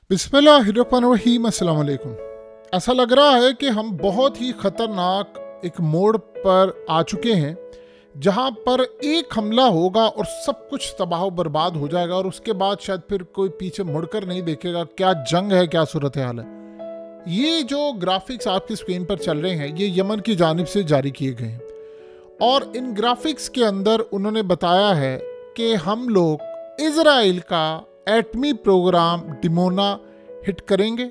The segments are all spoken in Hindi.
बिस्मिल्लाहिर्रहमानिर्रहीम। अस्सलाम वालेकुम। ऐसा लग रहा है कि हम बहुत ही ख़तरनाक एक मोड़ पर आ चुके हैं जहां पर एक हमला होगा और सब कुछ तबाह बर्बाद हो जाएगा और उसके बाद शायद फिर कोई पीछे मुड़कर नहीं देखेगा। क्या जंग है, क्या सूरत हाल है। ये जो ग्राफिक्स आपकी स्क्रीन पर चल रहे हैं ये यमन की जानिब से जारी किए गए हैं और इन ग्राफिक्स के अंदर उन्होंने बताया है कि हम लोग इजराइल का एटमी प्रोग्राम डिमोना हिट करेंगे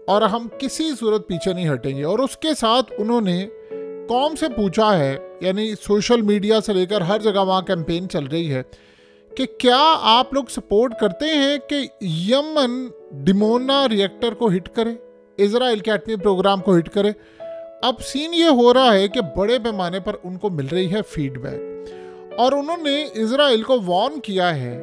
और हम किसी सूरत पीछे नहीं हटेंगे। और उसके साथ उन्होंने कौम से पूछा है, यानी सोशल मीडिया से लेकर हर जगह वहाँ कैंपेन चल रही है कि क्या आप लोग सपोर्ट करते हैं कि यमन डिमोना रिएक्टर को हिट करे, इजराइल के एटमी प्रोग्राम को हिट करे। अब सीन ये हो रहा है कि बड़े पैमाने पर उनको मिल रही है फीडबैक और उन्होंने इजराइल को वार्न किया है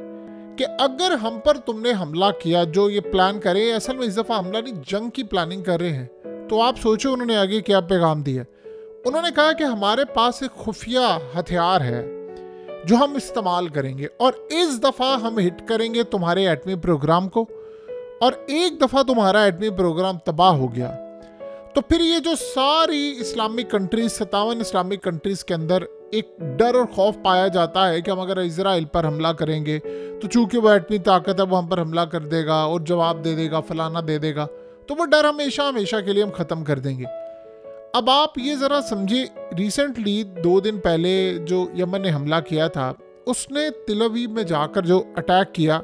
कि अगर हम पर तुमने हमला किया, जो ये प्लान करे, असल में इस दफ़ा हमला नहीं जंग की प्लानिंग कर रहे हैं, तो आप सोचो उन्होंने आगे क्या पैगाम दिया। उन्होंने कहा कि हमारे पास एक खुफिया हथियार है जो हम इस्तेमाल करेंगे और इस दफ़ा हम हिट करेंगे तुम्हारे एटमी प्रोग्राम को, और एक दफ़ा तुम्हारा एटमी प्रोग्राम तबाह हो गया तो फिर ये जो सारी इस्लामिक कंट्रीज, 57 इस्लामिक कंट्रीज़ के अंदर एक डर और खौफ पाया जाता है कि हम अगर इजराइल पर हमला करेंगे तो चूंकि वो एटमी ताकत है वो हम पर हमला कर देगा और जवाब दे देगा, फलाना दे देगा, तो वो डर हमेशा हमेशा के लिए हम ख़त्म कर देंगे। अब आप ये ज़रा समझिए, रिसेंटली 2 दिन पहले जो यमन ने हमला किया था उसने तेल अवीव में जाकर जो अटैक किया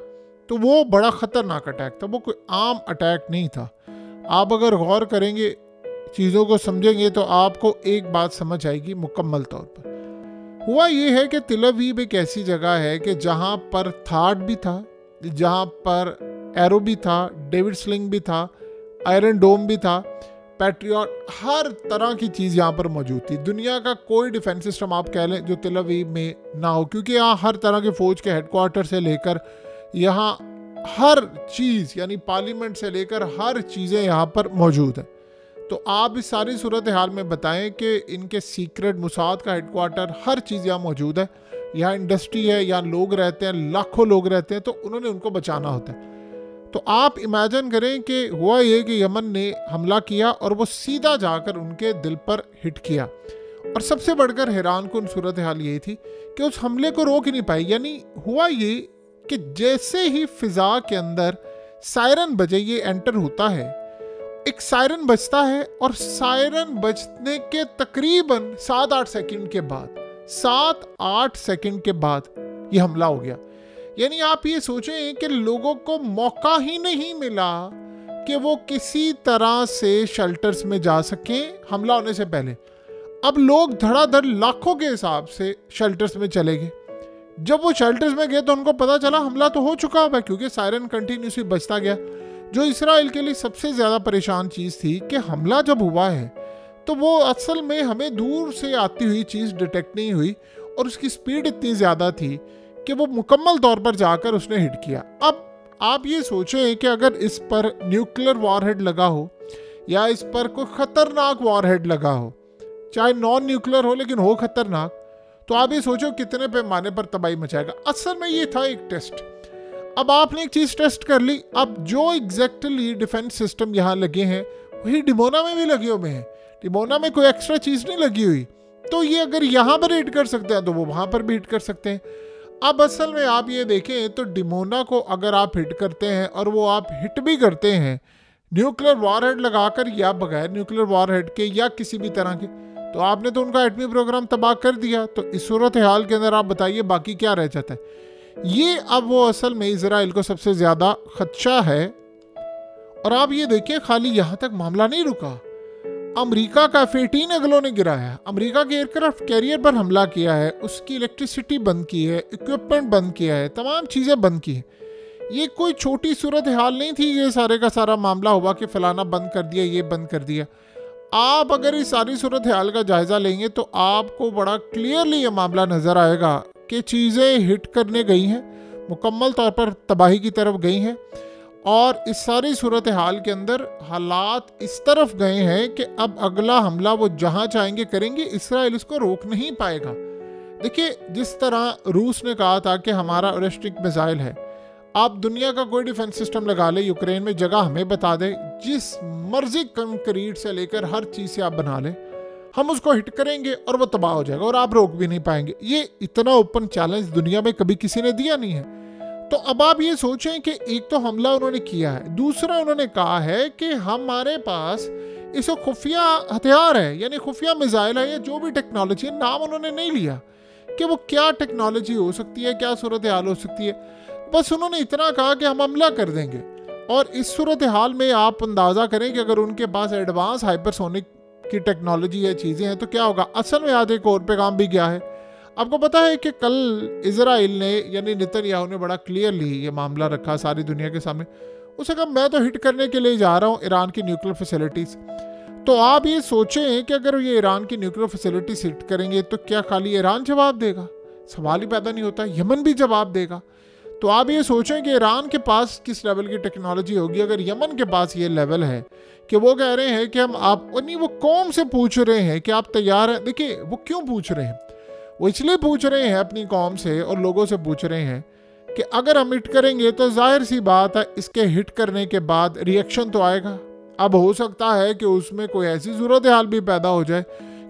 तो वो बड़ा ख़तरनाक अटैक था, वो कोई आम अटैक नहीं था। आप अगर गौर करेंगे, चीज़ों को समझेंगे तो आपको एक बात समझ आएगी मुकम्मल तौर पर। हुआ ये है कि तेल अवीव एक ऐसी जगह है कि जहाँ पर थाड भी था, जहाँ पर एरो भी था, डेविड स्लिंग भी था, आयरन डोम भी था, पैट्रियट, हर तरह की चीज़ यहाँ पर मौजूद थी। दुनिया का कोई डिफेंस सिस्टम आप कह लें जो तेल अवीव में ना हो, क्योंकि यहाँ हर तरह के फ़ौज के हेडक्वार्टर से लेकर यहाँ हर चीज़, यानी पार्लियामेंट से लेकर हर चीज़ें यहाँ पर मौजूद है। तो आप इस सारी सूरत हाल में बताएं कि इनके सीक्रेट मुसाद का हेडक्वार्टर, हर चीज़ यहाँ मौजूद है, यहाँ इंडस्ट्री है, यहाँ लोग रहते हैं, लाखों लोग रहते हैं, तो उन्होंने उनको बचाना होता है। तो आप इमेजिन करें कि हुआ ये कि यमन ने हमला किया और वो सीधा जाकर उनके दिल पर हिट किया। और सबसे बढ़कर हैरान कुन सूरत हाल ये थी कि उस हमले को रोक ही नहीं पाई। यानी हुआ ये कि जैसे ही फिजा के अंदर सायरन बजे, ये एंटर होता है, एक सायरन बजता है और सायरन बजने के तकरीबन 7-8 सेकंड के बाद, 7-8 सेकंड के बाद ये हमला हो गया। यानी आप ये सोचें कि लोगों को मौका ही नहीं मिला कि वो किसी तरह से शेल्टर्स में जा सकें हमला होने से पहले। अब लोग धड़ाधड़ लाखों के हिसाब से शेल्टर्स में चले गए। जब वो शेल्टर्स में गए तो उनको पता चला हमला तो हो चुका है, क्योंकि सायरन कंटिन्यूसली बजता गया। जो इसराइल के लिए सबसे ज़्यादा परेशान चीज़ थी कि हमला जब हुआ है तो वो असल में हमें दूर से आती हुई चीज़ डिटेक्ट नहीं हुई और उसकी स्पीड इतनी ज़्यादा थी कि वो मुकम्मल तौर पर जाकर उसने हिट किया। अब आप ये सोचें कि अगर इस पर न्यूक्लियर वॉरहेड लगा हो या इस पर कोई ख़तरनाक वॉरहेड लगा हो, चाहे नॉन न्यूक्लियर हो लेकिन हो ख़तरनाक, तो आप ये सोचो कितने पैमाने पर तबाही मचाएगा। असल में ये था एक टेस्ट। अब आपने एक चीज़ टेस्ट कर ली। अब जो एग्जैक्टली डिफेंस सिस्टम यहाँ लगे हैं वही डिमोना में भी लगे हुए हैं। डिमोना में कोई एक्स्ट्रा चीज़ नहीं लगी हुई, तो ये अगर यहाँ पर हिट कर सकते हैं तो वो वहाँ पर भी हिट कर सकते हैं। अब असल में आप ये देखें तो डिमोना को अगर आप हिट करते हैं और वो आप हिट भी करते हैं न्यूक्लियर वॉरहेड लगाकर या बगैर न्यूक्लियर वॉरहेड के या किसी भी तरह के, तो आपने तो उनका एटमी प्रोग्राम तबाह कर दिया। तो इस सूरत हाल के अंदर आप बताइए बाकी क्या रह जाता है। ये अब वो असल में इजराइल को सबसे ज़्यादा खदशा है। और आप ये देखिए, खाली यहाँ तक मामला नहीं रुका, अमेरिका का F-18 अगलों ने गिराया, अमेरिका के एयरक्राफ्ट कैरियर पर हमला किया है, उसकी इलेक्ट्रिसिटी बंद की है, इक्विपमेंट बंद किया है, तमाम चीज़ें बंद की हैं। ये कोई छोटी सूरत हाल नहीं थी, ये सारे का सारा मामला हुआ कि फ़लाना बंद कर दिया, ये बंद कर दिया। आप अगर इस सारी सूरत हाल का जायज़ा लेंगे तो आपको बड़ा क्लियरली ये मामला नज़र आएगा कि चीज़ें हिट करने गई हैं, मुकम्मल तौर पर तबाही की तरफ गई हैं। और इस सारी सूरत हाल के अंदर हालात इस तरफ गए हैं कि अब अगला हमला वो जहाँ चाहेंगे करेंगे, इसराइल इसको रोक नहीं पाएगा। देखिए, जिस तरह रूस ने कहा था कि हमारा बैलिस्टिक मिसाइल है, आप दुनिया का कोई डिफेंस सिस्टम लगा ले, यूक्रेन में जगह हमें बता दे, जिस मर्जी कंक्रीट से लेकर हर चीज़ से आप बना ले, हम उसको हिट करेंगे और वो तबाह हो जाएगा और आप रोक भी नहीं पाएंगे। ये इतना ओपन चैलेंज दुनिया में कभी किसी ने दिया नहीं है। तो अब आप ये सोचें कि एक तो हमला उन्होंने किया है, दूसरा उन्होंने कहा है कि हमारे पास इस खुफिया हथियार है, यानी खुफिया मिसाइल है या जो भी टेक्नोलॉजी है, नाम उन्होंने नहीं लिया कि वो क्या टेक्नोलॉजी हो सकती है, क्या सूरत हाल हो सकती है। बस उन्होंने इतना कहा कि हम हमला कर देंगे। और इस सूरत हाल में आप अंदाज़ा करें कि अगर उनके पास एडवांस हाइपरसोनिक की टेक्नोलॉजी है, चीज़ें हैं, तो क्या होगा। असल में आज एक और पैगाम भी गया है। आपको पता है कि कल इजराइल ने, यानी नेतन्याहू ने बड़ा क्लियरली ये मामला रखा सारी दुनिया के सामने। उसे कहा मैं तो हिट करने के लिए जा रहा हूँ ईरान की न्यूक्लियर फैसिलिटीज़। तो आप ये सोचें कि अगर ये ईरान की न्यूक्लियर फैसिलिटीज हिट करेंगे तो क्या खाली ईरान जवाब देगा? सवाल ही पैदा नहीं होता। यमन भी जवाब देगा। तो आप ये सोचें कि ईरान के पास किस लेवल की टेक्नोलॉजी होगी। अगर यमन के पास ये लेवल है कि वो कह रहे हैं कि हम आप, नहीं, वो कौम से पूछ रहे हैं कि आप तैयार हैं। देखिए वो क्यों पूछ रहे हैं, वो इसलिए पूछ रहे हैं अपनी कौम से और लोगों से पूछ रहे हैं कि अगर हम हिट करेंगे तो जाहिर सी बात है इसके हिट करने के बाद रिएक्शन तो आएगा। अब हो सकता है कि उसमें कोई ऐसी सूरत हाल भी पैदा हो जाए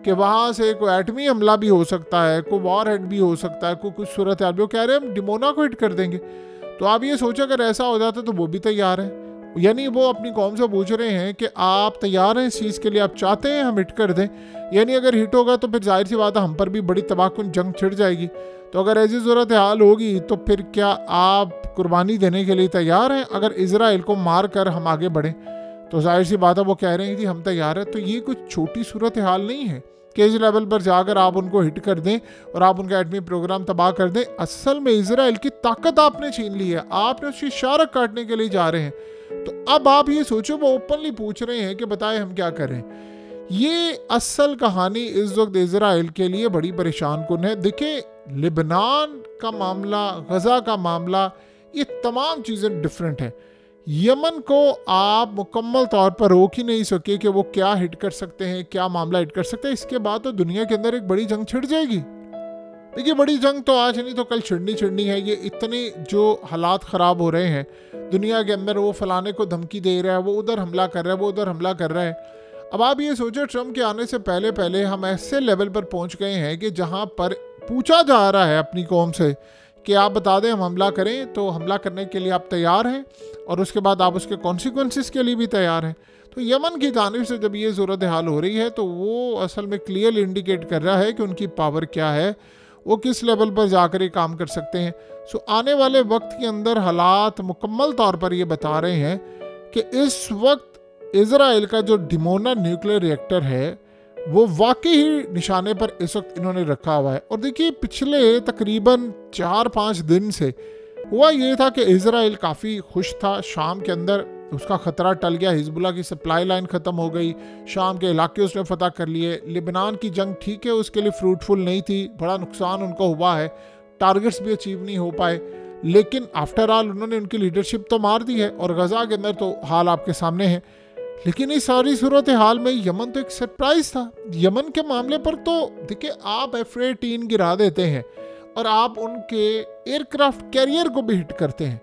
कि वहाँ से कोई एटमी हमला भी हो सकता है, कोई वॉर हेड भी हो सकता है, कोई कुछ सूरत हाल भी। वो कह रहे हैं हम डिमोना को हिट कर देंगे। तो आप ये सोचो अगर ऐसा हो जाता तो वो भी तैयार है। यानी वो अपनी कौम से पूछ रहे हैं कि आप तैयार हैं इस चीज़ के लिए, आप चाहते हैं हम हिट कर दें। यानी अगर हिट होगा तो फिर जाहिर सी बात है हम पर भी बड़ी तबाहकुन जंग छिड़ जाएगी। तो अगर ऐसी सूरत हाल होगी तो फिर क्या आप कुर्बानी देने के लिए तैयार हैं? अगर इजराइल को मार कर हम आगे बढ़ें तो जाहिर सी बात है वो कह रहे हैं कि हम तैयार हैं। तो ये कुछ छोटी सूरत हाल नहीं है कि इस लेवल पर जाकर आप उनको हिट कर दें और आप उनका एटमी प्रोग्राम तबाह कर दें। असल में इजराइल की ताकत आपने छीन ली है, आपने उसकी शारक काटने के लिए जा रहे हैं। तो अब आप ये सोचो वो ओपनली पूछ रहे हैं कि बताएं हम क्या करें। ये असल कहानी इस वक्त इजराइल के लिए बड़ी परेशान कुन है। देखिए लिबनान का मामला, गजा का मामला, ये तमाम चीज़ें डिफरेंट हैं। यमन को आप मुकम्मल तौर पर रोक ही नहीं सके कि वो क्या हिट कर सकते हैं, क्या मामला हिट कर सकते हैं। इसके बाद तो दुनिया के अंदर एक बड़ी जंग छिड़ जाएगी। देखिए बड़ी जंग तो आज नहीं तो कल छिड़नी है। ये इतने जो हालात ख़राब हो रहे हैं दुनिया के अंदर, वो फलाने को धमकी दे रहा है, वो उधर हमला कर रहा है, वो उधर हमला कर रहा है। अब आप ये सोचो ट्रम्प के आने से पहले हम ऐसे लेवल पर पहुँच गए हैं कि जहाँ पर पूछा जा रहा है अपनी कौम से कि आप बता दें हम हमला करें तो हमला करने के लिए आप तैयार हैं और उसके बाद आप उसके कॉन्सिक्वेंसेस के लिए भी तैयार हैं। तो यमन की जानिब से जब ये सूरत हाल हो रही है तो वो असल में क्लियर इंडिकेट कर रहा है कि उनकी पावर क्या है, वो किस लेवल पर जाकर ये काम कर सकते हैं। सो आने वाले वक्त के अंदर हालात मुकम्मल तौर पर ये बता रहे हैं कि इस वक्त इजराइल का जो डिमोना न्यूक्लियर रिएक्टर है वो वाकई ही निशाने पर इस वक्त इन्होंने रखा हुआ है। और देखिए पिछले तकरीबन 4-5 दिन से हुआ ये था कि इजराइल काफ़ी खुश था। शाम के अंदर उसका ख़तरा टल गया, हिजबुल्ला की सप्लाई लाइन ख़त्म हो गई, शाम के इलाके उसने फतह कर लिए। लिबनान की जंग ठीक है उसके लिए फ्रूटफुल नहीं थी, बड़ा नुकसान उनको हुआ है, टारगेट्स भी अचीव नहीं हो पाए, लेकिन आफ्टर ऑल उन्होंने उनकी लीडरशिप तो मार दी है। और गजा के अंदर तो हाल आपके सामने है। लेकिन इस सारी सूरत हाल में यमन तो एक सरप्राइज था। यमन के मामले पर तो देखिए आप F-18 गिरा देते हैं और आप उनके एयरक्राफ्ट कैरियर को भी हिट करते हैं।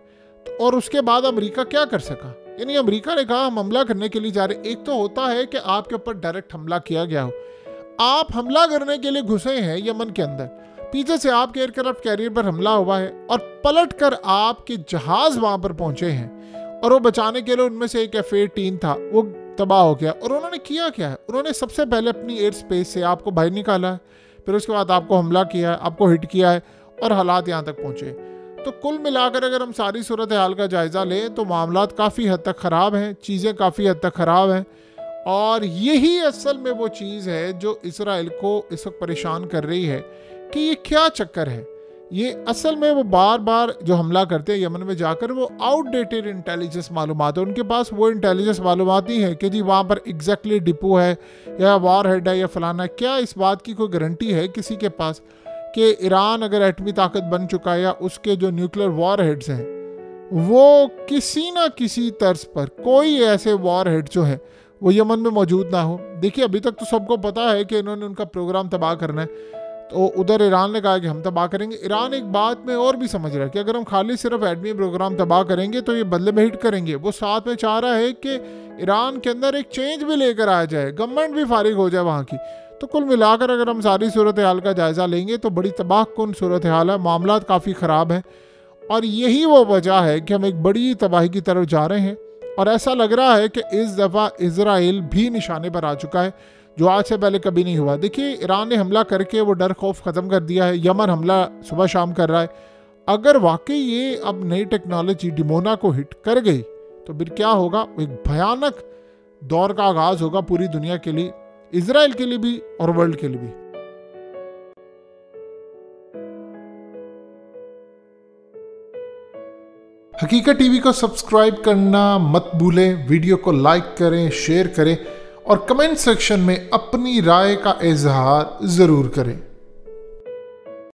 तो और उसके बाद अमेरिका क्या कर सका? यानी अमेरिका ने कहा हम हमला करने के लिए जा रहे। एक तो होता है कि आपके ऊपर डायरेक्ट हमला किया गया हो, आप हमला करने के लिए घुसे हैं यमन के अंदर, पीछे से आपके एयरक्राफ्ट कैरियर पर हमला हुआ है और पलट कर आपके जहाज वहां पर पहुंचे हैं और वो बचाने के लिए उनमें से एक F-18 था, वो तबाह हो गया। और उन्होंने किया क्या है? उन्होंने सबसे पहले अपनी एयर स्पेस से आपको बाहर निकाला है, फिर उसके बाद आपको हमला किया है, आपको हिट किया है और हालात यहाँ तक पहुँचे। तो कुल मिलाकर अगर हम सारी सूरत हाल का जायज़ा लें तो मामलात काफ़ी हद तक ख़राब हैं, चीज़ें काफ़ी हद तक ख़राब हैं। और यही असल में वो चीज़ है जो इसराइल को इस वक्त परेशान कर रही है कि ये क्या चक्कर है। ये असल में वो बार बार जो हमला करते हैं यमन में जाकर, वो आउटडेटेड इंटेलिजेंस मालूमात है उनके पास। वो इंटेलिजेंस मालूमात ही है कि जी वहाँ पर एग्जैक्टली डिपो है या वॉर हेड है या फलाना। क्या इस बात की कोई गारंटी है किसी के पास कि ईरान अगर एटमी ताकत बन चुका है या उसके जो न्यूक्लियर वॉर हेड्स हैं वो किसी ना किसी तर्ज पर कोई ऐसे वॉर हेड जो है वो यमन में मौजूद ना हो? देखिए अभी तक तो सबको पता है कि इन्होंने उनका प्रोग्राम तबाह करना है। तो उधर ईरान ने कहा कि हम तबाह करेंगे। ईरान एक बात में और भी समझ रहा है कि अगर हम खाली सिर्फ एटमी प्रोग्राम तबाह करेंगे तो ये बदले में हिट करेंगे। वो साथ में चाह रहा है कि ईरान के अंदर एक चेंज भी लेकर आ जाए, गवर्नमेंट भी फारिग हो जाए वहाँ की। तो कुल मिलाकर अगर हम सारी सूरत हाल का जायज़ा लेंगे तो बड़ी तबाहकुन सूरत हाल है, मामला काफ़ी ख़राब है। और यही वो वजह है कि हम एक बड़ी तबाही की तरफ जा रहे हैं। और ऐसा लग रहा है कि इस दफ़ा इजराइल भी निशाने पर आ चुका है, जो आज से पहले कभी नहीं हुआ। देखिए, ईरान ने हमला करके वो डर खौफ ख़त्म कर दिया है, यमन हमला सुबह शाम कर रहा है। अगर वाकई ये अब नई टेक्नोलॉजी डिमोना को हिट कर गई तो फिर क्या होगा? एक भयानक दौर का आगाज़ होगा पूरी दुनिया के लिए, इजराइल के लिए भी और वर्ल्ड के लिए भी। हकीकत टीवी को सब्सक्राइब करना मत भूलें, वीडियो को लाइक करें, शेयर करें और कमेंट सेक्शन में अपनी राय का इजहार ज़रूर करें।